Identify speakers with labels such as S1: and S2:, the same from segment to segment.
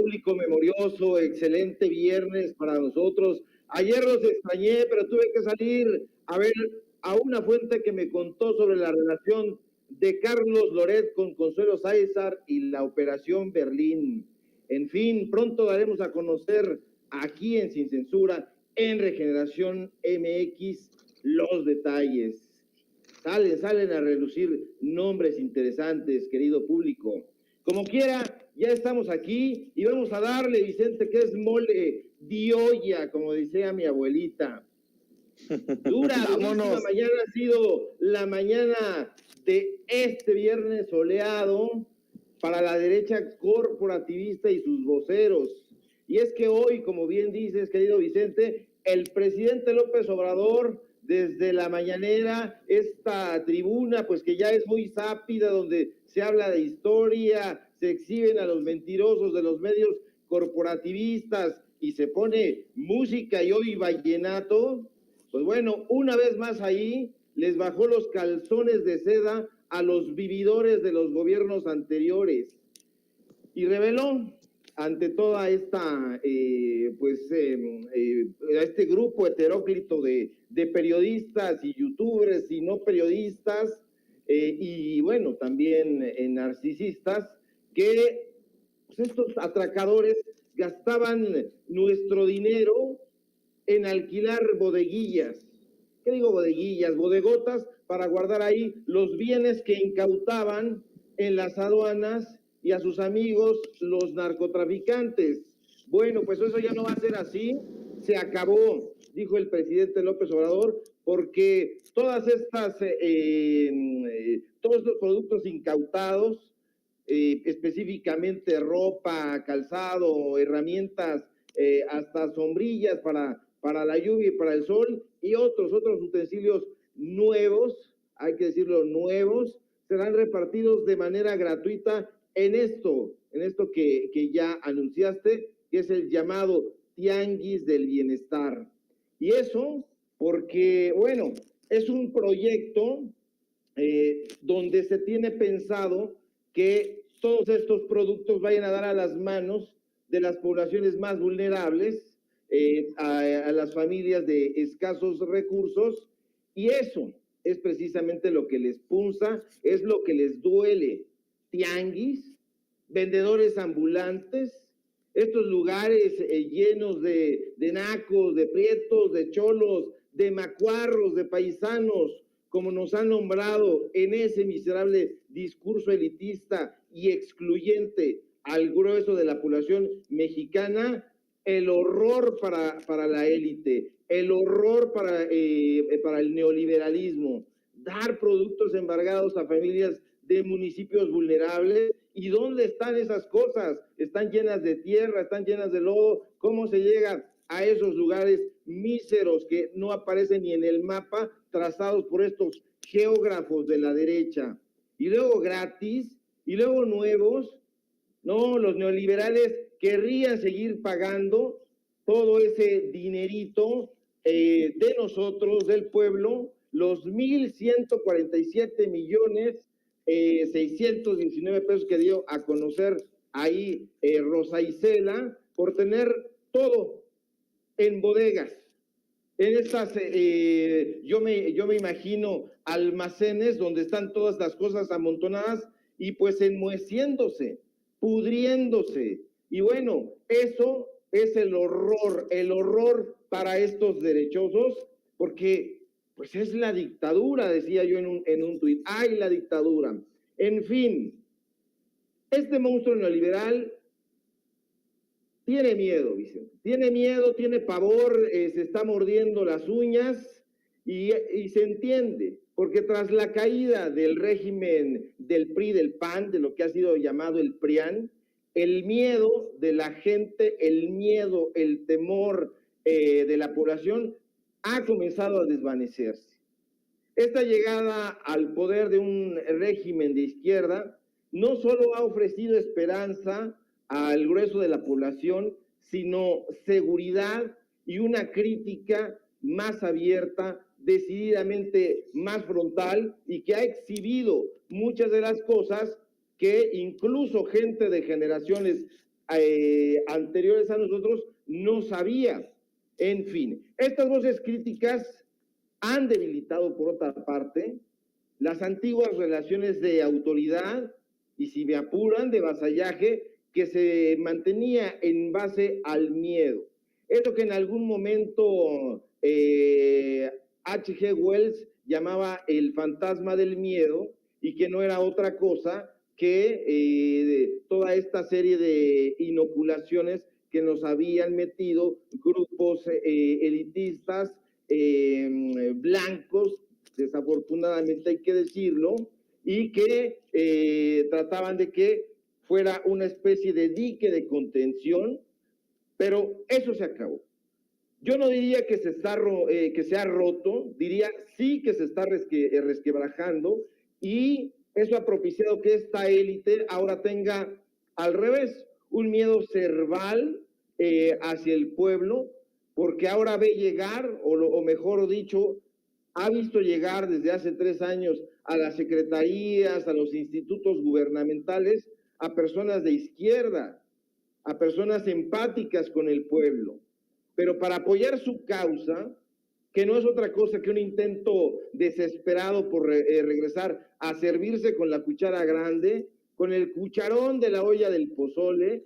S1: público memorioso, excelente viernes para nosotros. Ayer los extrañé, pero tuve que salir a ver a una fuente que me contó sobre la relación de Carlos Loret con Consuelo Sáizar y la Operación Berlín. En fin, pronto daremos a conocer aquí en Sin Censura, en Regeneración MX, los detalles. Salen a relucir nombres interesantes, querido público. Como quiera, ya estamos aquí y vamos a darle, Vicente, que es mole de olla, como decía mi abuelita. Durísima mañana ha sido la mañana de este viernes soleado para la derecha corporativista y sus voceros. Y es que hoy, como bien dices, querido Vicente, el presidente López Obrador, desde la mañanera, esta tribuna, pues que ya es muy sápida, donde se habla de historia, se exhiben a los mentirosos de los medios corporativistas y se pone música y hoy vallenato, pues bueno, una vez más ahí les bajó los calzones de seda a los vividores de los gobiernos anteriores y reveló ante toda esta, a este grupo heteróclito de periodistas y youtubers y no periodistas, y bueno, también narcisistas, que pues, estos atracadores gastaban nuestro dinero en alquilar bodeguillas. ¿Qué digo bodeguillas? Bodegotas para guardar ahí los bienes que incautaban en las aduanas y a sus amigos los narcotraficantes. Bueno, pues eso ya no va a ser así, se acabó, dijo el presidente López Obrador, porque todas estas, todos estos productos incautados, específicamente ropa, calzado, herramientas, hasta sombrillas para la lluvia y para el sol, y otros utensilios nuevos, hay que decirlo, nuevos, serán repartidos de manera gratuita en esto que ya anunciaste, que es el llamado Tianguis del Bienestar. Y eso porque, bueno, es un proyecto donde se tiene pensado que todos estos productos vayan a dar a las manos de las poblaciones más vulnerables, a las familias de escasos recursos, y eso es precisamente lo que les punza, es lo que les duele. Tianguis, vendedores ambulantes, estos lugares llenos de nacos, de prietos, de cholos, de macuarros, de paisanos, como nos han nombrado en ese miserable discurso elitista y excluyente al grueso de la población mexicana, el horror para la élite, el horror para el neoliberalismo, dar productos embargados a familias de municipios vulnerables. ¿Y dónde están esas cosas? Están llenas de tierra, están llenas de lodo. ¿Cómo se llega a esos lugares míseros que no aparecen ni en el mapa, trazados por estos geógrafos de la derecha? Y luego gratis, y luego nuevos. No, los neoliberales querrían seguir pagando todo ese dinerito de nosotros, del pueblo, los 1,147 millones 619 pesos que dio a conocer ahí Rosa Isela, por tener todo en bodegas. En estas, yo me imagino almacenes donde están todas las cosas amontonadas y pues enmoheciéndose, pudriéndose. Y bueno, eso es el horror para estos derechosos, porque pues es la dictadura, decía yo en un tuit. ¡Ay, la dictadura! En fin, este monstruo neoliberal tiene miedo, Vicente. Tiene miedo, tiene pavor, se está mordiendo las uñas y se entiende, porque tras la caída del régimen del PRI, del PAN, de lo que ha sido llamado el PRIAN, el miedo de la gente, el miedo, el temor de la población ha comenzado a desvanecerse. Esta llegada al poder de un régimen de izquierda no solo ha ofrecido esperanza al grueso de la población, sino seguridad y una crítica más abierta, decididamente más frontal, y que ha exhibido muchas de las cosas que incluso gente de generaciones anteriores a nosotros no sabía. En fin, estas voces críticas han debilitado, por otra parte, las antiguas relaciones de autoridad y, si me apuran, de vasallaje que se mantenía en base al miedo. Esto que en algún momento H.G. Wells llamaba el fantasma del miedo, y que no era otra cosa que toda esta serie de inoculaciones que nos habían metido grupos elitistas blancos, desafortunadamente hay que decirlo, y que trataban de que fuera una especie de dique de contención, pero eso se acabó. Yo no diría que se ha roto, diría sí que se está resquebrajando, y eso ha propiciado que esta élite ahora tenga al revés un miedo cerval hacia el pueblo, porque ahora ve llegar, o mejor dicho, ha visto llegar desde hace 3 años a las secretarías, a los institutos gubernamentales, a personas de izquierda, a personas empáticas con el pueblo, pero para apoyar su causa, que no es otra cosa que un intento desesperado por regresar a servirse con la cuchara grande, con el cucharón de la olla del pozole,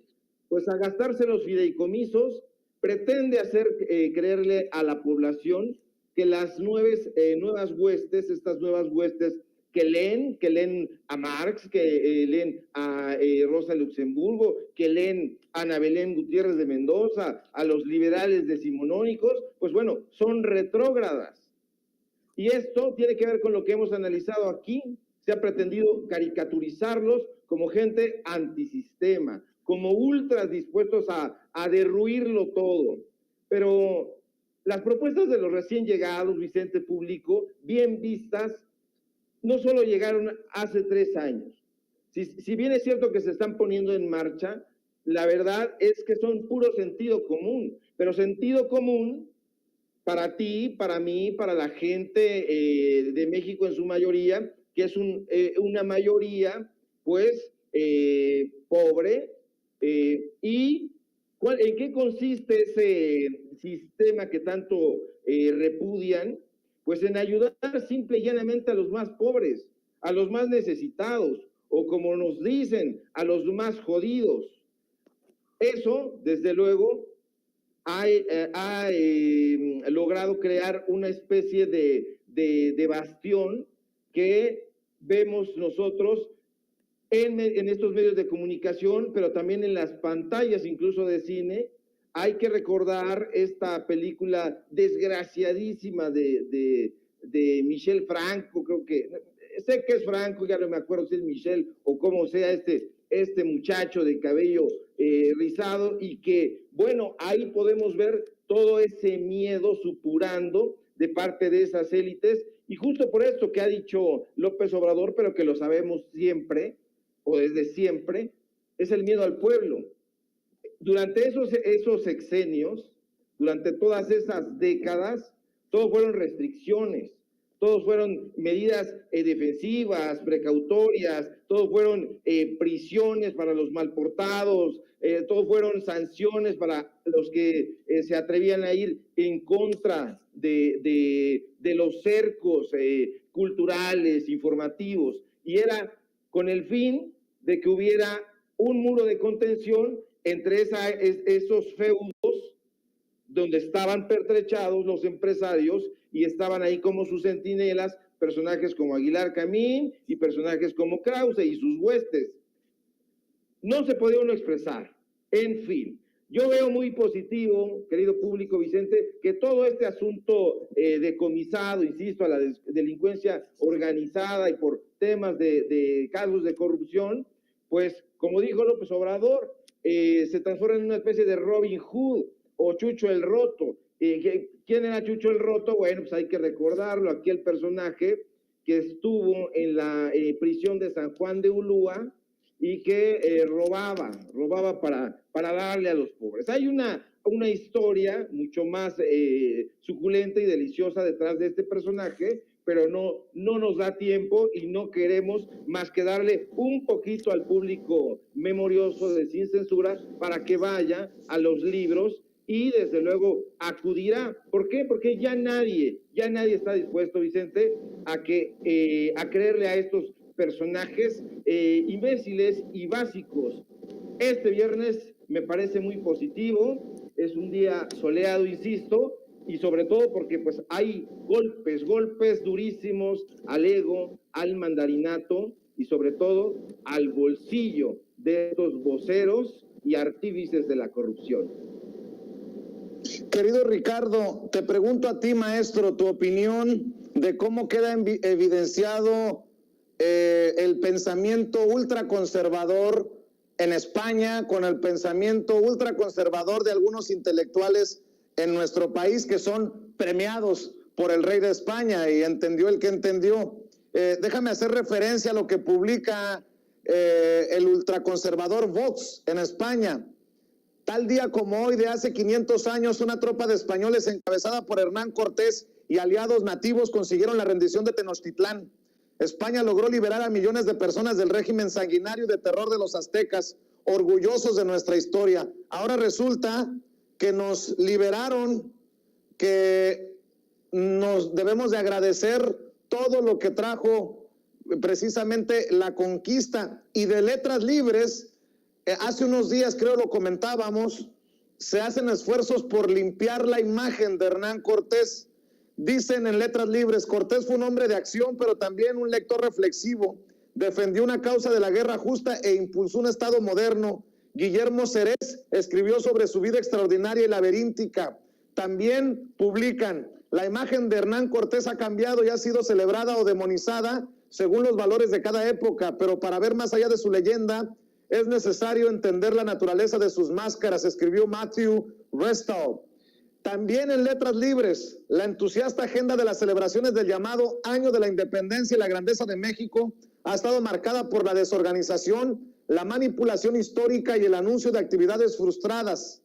S1: pues a gastarse los fideicomisos, pretende hacer creerle a la población que las nuevas huestes, estas nuevas huestes que leen a Marx, que leen a Rosa Luxemburgo, que leen a Ana Belén Gutiérrez de Mendoza, a los liberales decimonónicos, pues bueno, son retrógradas. Y esto tiene que ver con lo que hemos analizado aquí. Se ha pretendido caricaturizarlos como gente antisistema, como ultras dispuestos a derruirlo todo. Pero las propuestas de los recién llegados, Vicente Público, bien vistas, no solo llegaron hace 3 años. Si bien es cierto que se están poniendo en marcha, la verdad es que son puro sentido común, pero sentido común para ti, para mí, para la gente de México en su mayoría, que es una mayoría, pues, pobre. ¿Y en qué consiste ese sistema que tanto repudian? Pues en ayudar simple y llanamente a los más pobres, a los más necesitados, o como nos dicen, a los más jodidos. Eso, desde luego, ha logrado crear una especie de bastión que vemos nosotros en estos medios de comunicación, pero también en las pantallas incluso de cine. Hay que recordar esta película desgraciadísima de Michel Franco, creo que, sé que es Franco, ya no me acuerdo si es Michel o cómo sea este muchacho de cabello rizado, y que, bueno, ahí podemos ver todo ese miedo supurando de parte de esas élites, y justo por esto que ha dicho López Obrador, pero que lo sabemos siempre, o desde siempre, es el miedo al pueblo. Durante esos sexenios, durante todas esas décadas, todo fueron restricciones, todos fueron medidas defensivas, precautorias, todos fueron prisiones para los malportados, todos fueron sanciones para los que se atrevían a ir en contra de los cercos culturales, informativos, y era con el fin de que hubiera un muro de contención entre esos feudos donde estaban pertrechados los empresarios, y estaban ahí como sus centinelas personajes como Aguilar Camín y personajes como Krause y sus huestes. No se podía uno expresar. En fin, yo veo muy positivo, querido público, Vicente, que todo este asunto decomisado, insisto, a la delincuencia organizada y por temas de casos de corrupción, pues, como dijo López Obrador, se transforma en una especie de Robin Hood o Chucho el Roto. ¿Quién era Chucho el Roto? Bueno, pues hay que recordarlo, aquí el personaje que estuvo en la prisión de San Juan de Ulúa y que robaba para darle a los pobres. Hay una historia mucho más suculenta y deliciosa detrás de este personaje, pero no nos da tiempo y no queremos más que darle un poquito al público memorioso de Sin Censura para que vaya a los libros y desde luego acudirá. ¿Por qué? Porque ya nadie está dispuesto, Vicente, a creerle a estos personajes imbéciles y básicos. Este viernes me parece muy positivo, es un día soleado, insisto, y sobre todo porque pues hay golpes durísimos al ego, al mandarinato y sobre todo al bolsillo de estos voceros y artífices de la corrupción.
S2: Querido Ricardo, te pregunto a ti, maestro, tu opinión de cómo queda evidenciado el pensamiento ultraconservador en España con el pensamiento ultraconservador de algunos intelectuales en nuestro país que son premiados por el rey de España y entendió el que entendió. Déjame hacer referencia a lo que publica el ultraconservador Vox en España. Tal día como hoy de hace 500 años, una tropa de españoles encabezada por Hernán Cortés y aliados nativos consiguieron la rendición de Tenochtitlán. España logró liberar a millones de personas del régimen sanguinario y de terror de los aztecas, orgullosos de nuestra historia. Ahora resulta que nos liberaron, que nos debemos de agradecer todo lo que trajo precisamente la conquista. Y de Letras Libres, hace unos días creo lo comentábamos, se hacen esfuerzos por limpiar la imagen de Hernán Cortés. Dicen en Letras Libres, Cortés fue un hombre de acción, pero también un lector reflexivo. Defendió una causa de la guerra justa e impulsó un Estado moderno. Guillermo Serés escribió sobre su vida extraordinaria y laberíntica. También publican, la imagen de Hernán Cortés ha cambiado y ha sido celebrada o demonizada según los valores de cada época, pero para ver más allá de su leyenda es necesario entender la naturaleza de sus máscaras, escribió Matthew Restall. También en Letras Libres, la entusiasta agenda de las celebraciones del llamado Año de la Independencia y la Grandeza de México ha estado marcada por la desorganización, la manipulación histórica y el anuncio de actividades frustradas.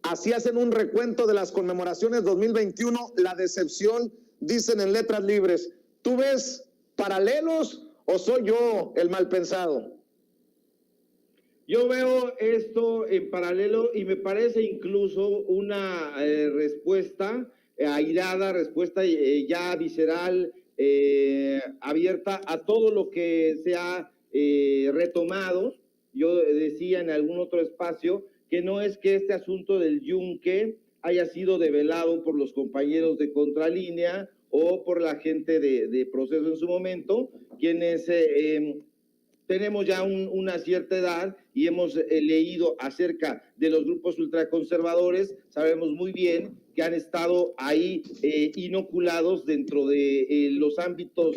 S2: Así hacen un recuento de las conmemoraciones 2021, la decepción, dicen en Letras Libres. ¿Tú ves paralelos o soy yo el mal pensado?
S1: Yo veo esto en paralelo y me parece incluso una respuesta airada, respuesta ya visceral, abierta a todo lo que se ha retomado. Yo decía en algún otro espacio que no es que este asunto del yunque haya sido develado por los compañeros de Contralínea o por la gente de Proceso en su momento, quienes tenemos ya una cierta edad y hemos leído acerca de los grupos ultraconservadores, sabemos muy bien que han estado ahí inoculados dentro de los ámbitos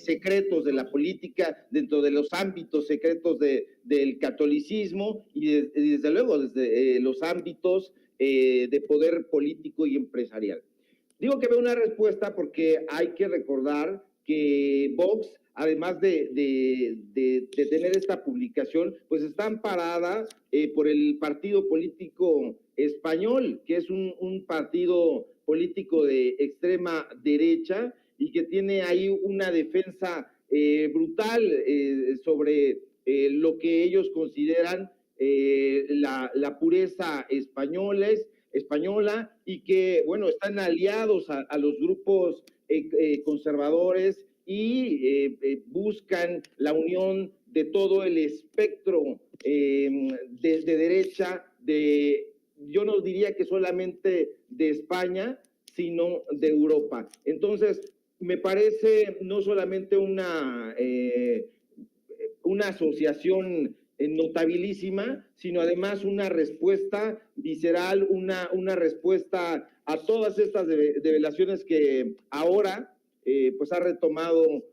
S1: secretos de la política, dentro de los ámbitos secretos del catolicismo y desde luego desde los ámbitos de poder político y empresarial. Digo que veo una respuesta porque hay que recordar que Vox, además de tener esta publicación, pues está amparada por el partido político español, que es un partido político de extrema derecha y que tiene ahí una defensa brutal sobre lo que ellos consideran la pureza española y que, bueno, están aliados a los grupos conservadores y buscan la unión de todo el espectro de derecha, yo no diría que solamente de España, sino de Europa. Entonces, me parece no solamente una asociación notabilísima, sino además una respuesta visceral, una respuesta a todas estas develaciones que ahora pues ha retomado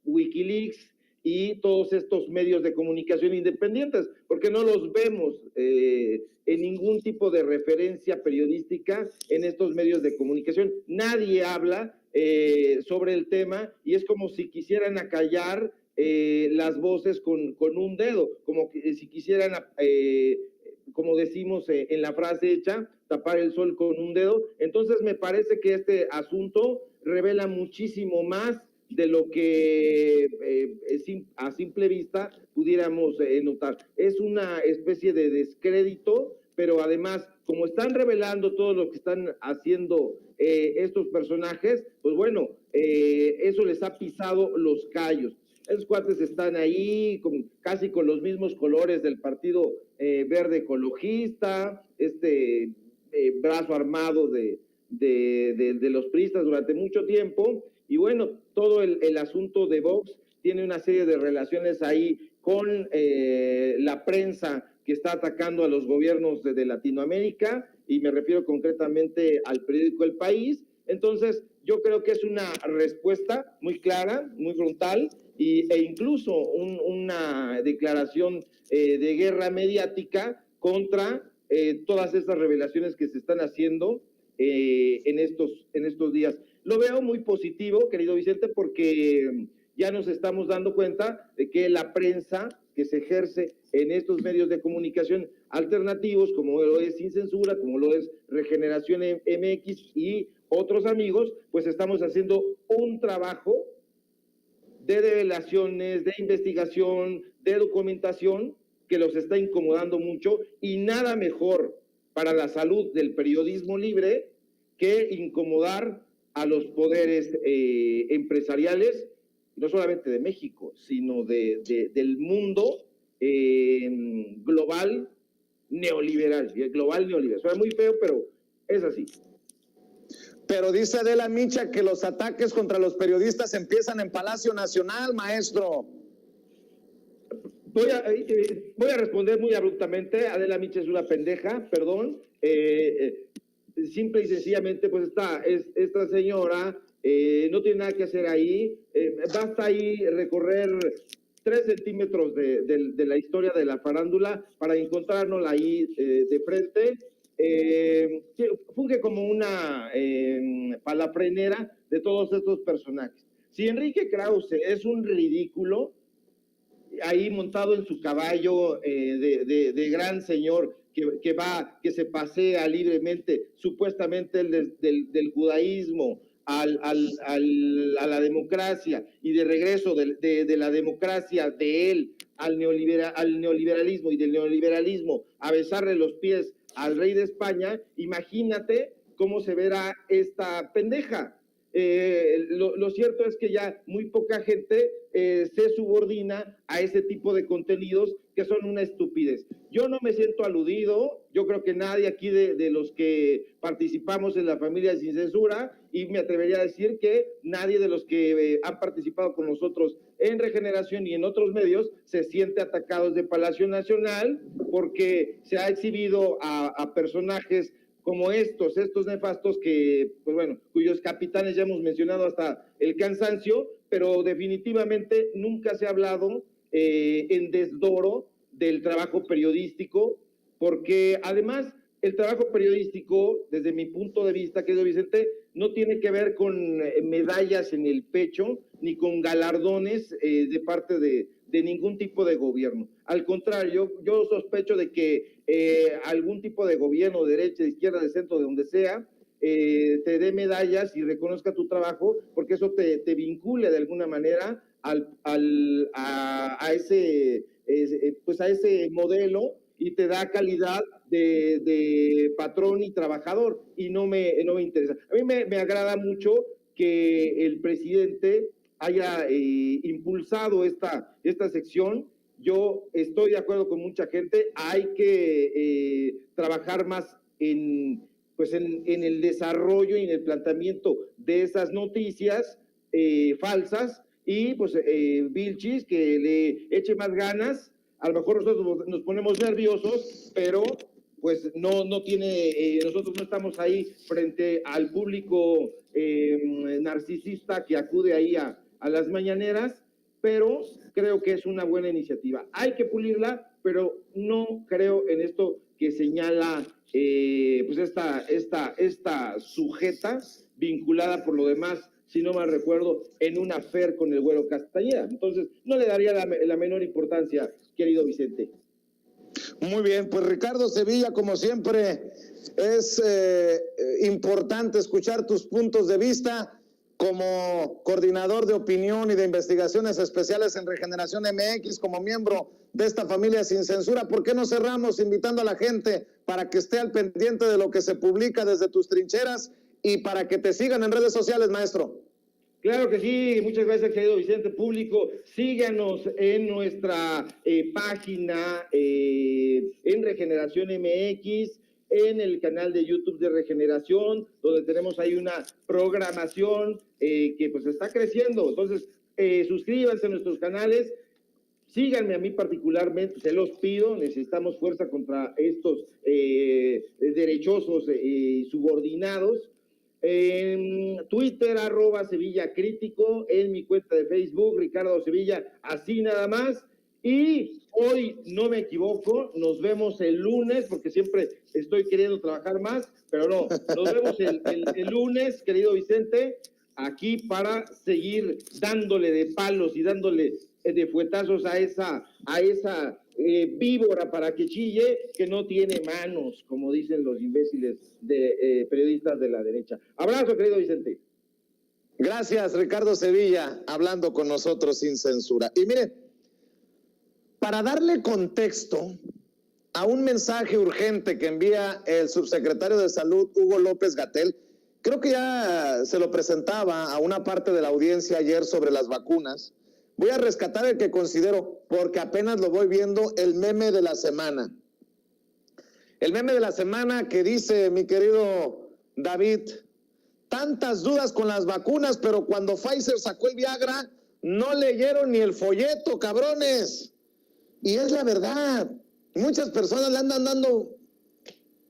S1: Wikileaks y todos estos medios de comunicación independientes, porque no los vemos en ningún tipo de referencia periodística en estos medios de comunicación. Nadie habla sobre el tema y es como si quisieran acallar las voces con un dedo, como que si quisieran, como decimos en la frase hecha, tapar el sol con un dedo. Entonces me parece que este asunto revela muchísimo más de lo que a simple vista pudiéramos notar. Es una especie de descrédito, pero además, como están revelando todo lo que están haciendo estos personajes, pues bueno, eso les ha pisado los callos. Esos cuates están ahí casi con los mismos colores del Partido Verde Ecologista, brazo armado de los priistas durante mucho tiempo. Y bueno, todo el asunto de Vox tiene una serie de relaciones ahí con la prensa que está atacando a los gobiernos de Latinoamérica, y me refiero concretamente al periódico El País. Entonces, yo creo que es una respuesta muy clara, muy frontal, e incluso una declaración de guerra mediática contra todas estas revelaciones que se están haciendo en estos días. Lo veo muy positivo, querido Vicente, porque ya nos estamos dando cuenta de que la prensa que se ejerce en estos medios de comunicación alternativos, como lo es Sin Censura, como lo es Regeneración MX y otros amigos, pues estamos haciendo un trabajo de revelaciones, de investigación, de documentación que los está incomodando mucho, y nada mejor para la salud del periodismo libre que incomodar a los poderes empresariales, no solamente de México, sino del mundo global neoliberal. Suena muy feo, pero es así.
S2: Pero dice Adela Micha que los ataques contra los periodistas empiezan en Palacio Nacional, maestro.
S1: Voy a responder muy abruptamente. Adela Micha es una pendeja, perdón. Simple y sencillamente, pues esta señora no tiene nada que hacer ahí. Basta ahí recorrer 3 centímetros de la historia de la farándula para encontrárnosla ahí de frente. Funge como una palafrenera de todos estos personajes. Si Enrique Krause es un ridículo, ahí montado en su caballo de gran señor, que se pasea libremente, supuestamente del judaísmo a la democracia, y de regreso de la democracia de él al neoliberalismo, y del neoliberalismo a besarle los pies al rey de España. Imagínate cómo se verá esta pendeja. Lo cierto es que ya muy poca gente se subordina a ese tipo de contenidos que son una estupidez. Yo no me siento aludido, yo creo que nadie aquí de los que participamos en la familia Sin Censura, y me atrevería a decir que nadie de los que han participado con nosotros en Regeneración y en otros medios se siente atacado desde Palacio Nacional, porque se ha exhibido a personajes como estos nefastos que, pues bueno, cuyos capitanes ya hemos mencionado hasta el cansancio, pero definitivamente nunca se ha hablado en desdoro del trabajo periodístico, porque además el trabajo periodístico, desde mi punto de vista, querido Vicente, no tiene que ver con medallas en el pecho, ni con galardones de parte de ningún tipo de gobierno. Al contrario, yo sospecho de que algún tipo de gobierno, de derecha, de izquierda, de centro, de donde sea, te dé medallas y reconozca tu trabajo, porque eso te vincule de alguna manera a ese modelo, y te da calidad de patrón y trabajador, y no me interesa. A mí me agrada mucho que el presidente haya impulsado esta sección. Yo estoy de acuerdo con mucha gente, hay que trabajar más en el desarrollo y en el planteamiento de esas noticias falsas, y pues Vilchis que le eche más ganas. A lo mejor nosotros nos ponemos nerviosos, pero pues nosotros no estamos ahí frente al público narcisista que acude ahí a las mañaneras, pero creo que es una buena iniciativa. Hay que pulirla, pero no creo en esto que señala pues esta sujeta vinculada por lo demás, si no mal recuerdo, en un affair con el Güero Castañeda. Entonces, no le daría la menor importancia, querido Vicente.
S2: Muy bien, pues Ricardo Sevilla, como siempre, es importante escuchar tus puntos de vista como coordinador de opinión y de investigaciones especiales en Regeneración MX, como miembro de esta familia Sin Censura. ¿Por qué no cerramos invitando a la gente para que esté al pendiente de lo que se publica desde tus trincheras y para que te sigan en redes sociales, maestro?
S1: Claro que sí, muchas gracias, querido Vicente. Público, síganos en nuestra página en Regeneración MX, en el canal de YouTube de Regeneración, donde tenemos ahí una programación que pues está creciendo. Entonces, suscríbanse a nuestros canales, síganme a mí particularmente, se los pido, necesitamos fuerza contra estos derechosos subordinados. En Twitter, @SevillaCrítico, en mi cuenta de Facebook, Ricardo Sevilla, así nada más. Y hoy, no me equivoco, nos vemos el lunes, porque siempre estoy queriendo trabajar más, pero no, nos vemos el lunes, querido Vicente, aquí para seguir dándole de palos y dándole de fuetazos a esa víbora para que chille, que no tiene manos, como dicen los imbéciles de periodistas de la derecha. Abrazo, querido Vicente.
S2: Gracias, Ricardo Sevilla, hablando con nosotros sin censura. Y mire, para darle contexto a un mensaje urgente que envía el subsecretario de Salud, Hugo López-Gatell, creo que ya se lo presentaba a una parte de la audiencia ayer sobre las vacunas. Voy a rescatar el que considero, porque apenas lo voy viendo, el meme de la semana. El meme de la semana que dice, mi querido David, tantas dudas con las vacunas, pero cuando Pfizer sacó el Viagra, no leyeron ni el folleto, cabrones. Y es la verdad. Muchas personas le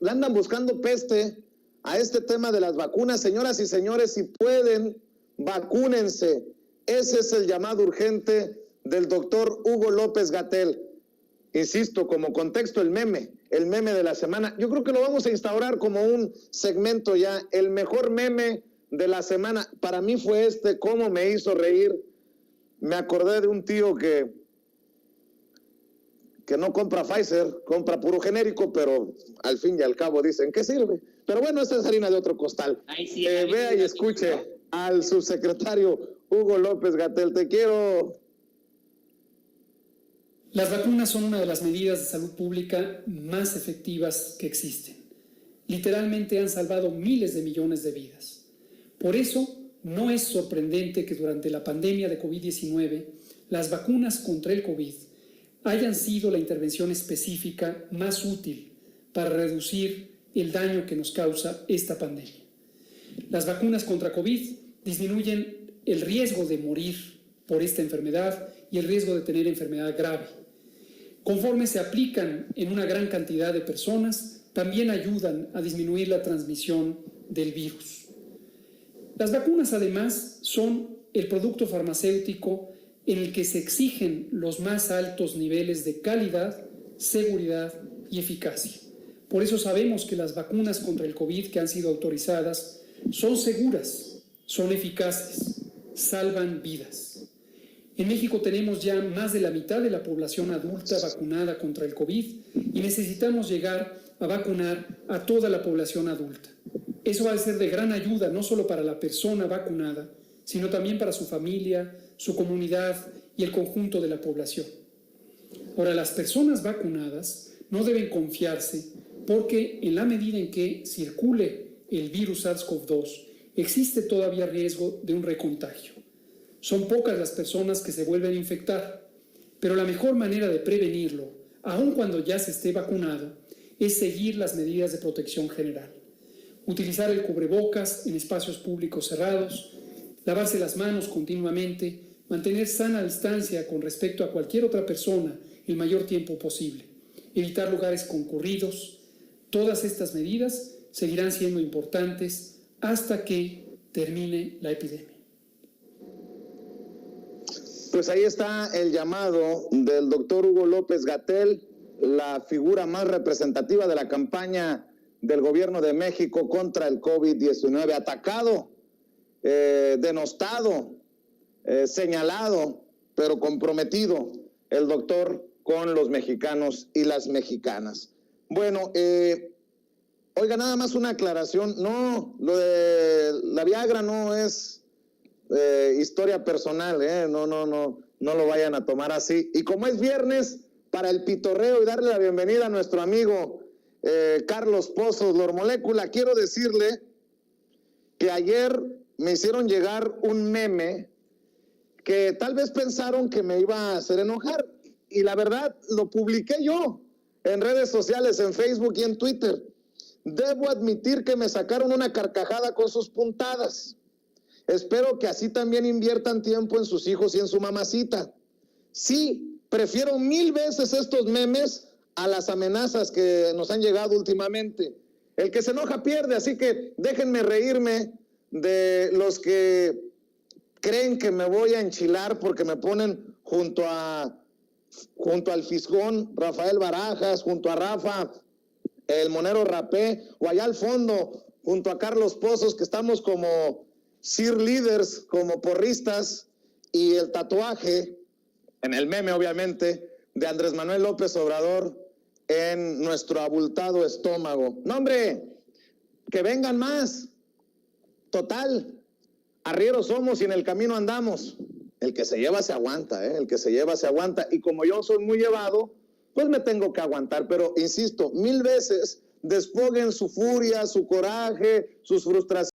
S2: andan buscando peste a este tema de las vacunas. Señoras y señores, si pueden, vacúnense. Ese es el llamado urgente del doctor Hugo López-Gatell. Insisto, como contexto, el meme de la semana. Yo creo que lo vamos a instaurar como un segmento ya. El mejor meme de la semana para mí fue este, cómo me hizo reír. Me acordé de un tío que no compra Pfizer, compra puro genérico, pero al fin y al cabo dicen, ¿qué sirve? Pero bueno, esta es harina de otro costal. Sí, vea y escuche al subsecretario Hugo López-Gatell. Te quiero.
S3: Las vacunas son una de las medidas de salud pública más efectivas que existen. Literalmente han salvado miles de millones de vidas. Por eso, no es sorprendente que durante la pandemia de COVID-19, las vacunas contra el COVID hayan sido la intervención específica más útil para reducir el daño que nos causa esta pandemia. Las vacunas contra COVID disminuyen el riesgo de morir por esta enfermedad y el riesgo de tener enfermedad grave. Conforme se aplican en una gran cantidad de personas, también ayudan a disminuir la transmisión del virus. Las vacunas, además, son el producto farmacéutico en el que se exigen los más altos niveles de calidad, seguridad y eficacia. Por eso sabemos que las vacunas contra el COVID que han sido autorizadas son seguras, son eficaces, salvan vidas. En México tenemos ya más de la mitad de la población adulta vacunada contra el COVID y necesitamos llegar a vacunar a toda la población adulta. Eso va a ser de gran ayuda no solo para la persona vacunada, sino también para su familia, su comunidad y el conjunto de la población. Ahora, las personas vacunadas no deben confiarse porque en la medida en que circule el virus SARS-CoV-2, existe todavía riesgo de un recontagio. Son pocas las personas que se vuelven a infectar, pero la mejor manera de prevenirlo, aun cuando ya se esté vacunado, es seguir las medidas de protección general. Utilizar el cubrebocas en espacios públicos cerrados, lavarse las manos continuamente, mantener sana distancia con respecto a cualquier otra persona el mayor tiempo posible, evitar lugares concurridos. Todas estas medidas seguirán siendo importantes hasta que termine la epidemia.
S2: Pues ahí está el llamado del doctor Hugo López-Gatell, la figura más representativa de la campaña del gobierno de México contra el COVID-19, atacado, denostado, señalado, pero comprometido el doctor con los mexicanos y las mexicanas. Bueno, Oiga, nada más una aclaración. No, lo de la Viagra no es historia personal, no lo vayan a tomar así. Y como es viernes, para el pitorreo y darle la bienvenida a nuestro amigo Carlos Pozos, Lord Molécula, quiero decirle que ayer me hicieron llegar un meme que tal vez pensaron que me iba a hacer enojar. Y la verdad, lo publiqué yo en redes sociales, en Facebook y en Twitter. Debo admitir que me sacaron una carcajada con sus puntadas. Espero que así también inviertan tiempo en sus hijos y en su mamacita. Sí, prefiero 1000 veces estos memes a las amenazas que nos han llegado últimamente. El que se enoja pierde, así que déjenme reírme de los que creen que me voy a enchilar porque me ponen junto al fisgón Rafael Barajas, junto a Rafa, el monero Rapé, o allá al fondo, junto a Carlos Pozos, que estamos como cheerleaders, como porristas, y el tatuaje, en el meme obviamente, de Andrés Manuel López Obrador en nuestro abultado estómago. No, hombre, que vengan más. Total, arrieros somos y en el camino andamos. El que se lleva se aguanta, el que se lleva se aguanta. Y como yo soy muy llevado, pues me tengo que aguantar. Pero insisto, 1000 veces despoguen su furia, su coraje, sus frustraciones.